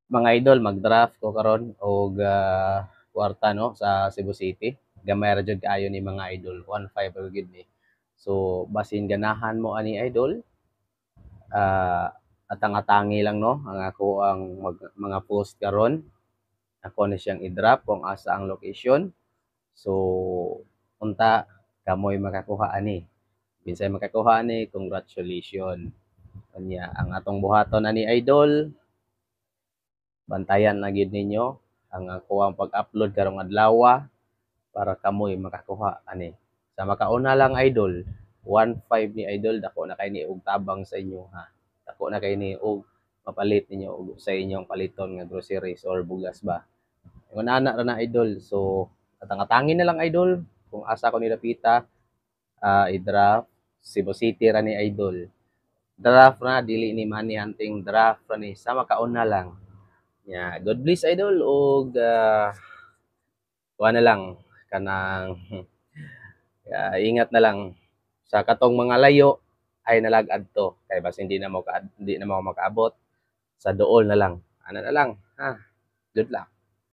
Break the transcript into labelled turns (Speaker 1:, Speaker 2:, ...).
Speaker 1: Mga idol, mag-draft ko karon og kwarta no sa Cebu City. Gamay ra jud kaayo ni mga idol, 1.5 ra gid ni. So basin ganahan mo ani idol, ah atang-atangi lang no ang ako ang mga post karon. Ako na siyang i-drop kung asa ang location. So unta kamoy makakuha ani. Binsay makakuha ani, congratulations. Kanya ang atong buhaton ani idol, bantayan na gid ninyo ang ako ang pag-upload karong adlaw para kamoy makakuha ani. Sa makauna lang idol, 1.5 ni idol dako na kay ni og tabang sa inyo ha. Dako na kay ni og mapalit ninyo og sa inyong paliton nga groceries or bugas ba. Ingon ana ra na idol. So katang-atangin na lang idol kung asa ko nilapita, i-draft Cebu City ra ni idol. Draft na dili ni money hunting, draft ra ni sa makauna lang. Yeah, God bless idol og kuha na lang kanang ingat na lang sa katong mga layo ay nalagad to kay bas hindi na mo makaabot sa dool na lang. Ano na lang ha. Good luck.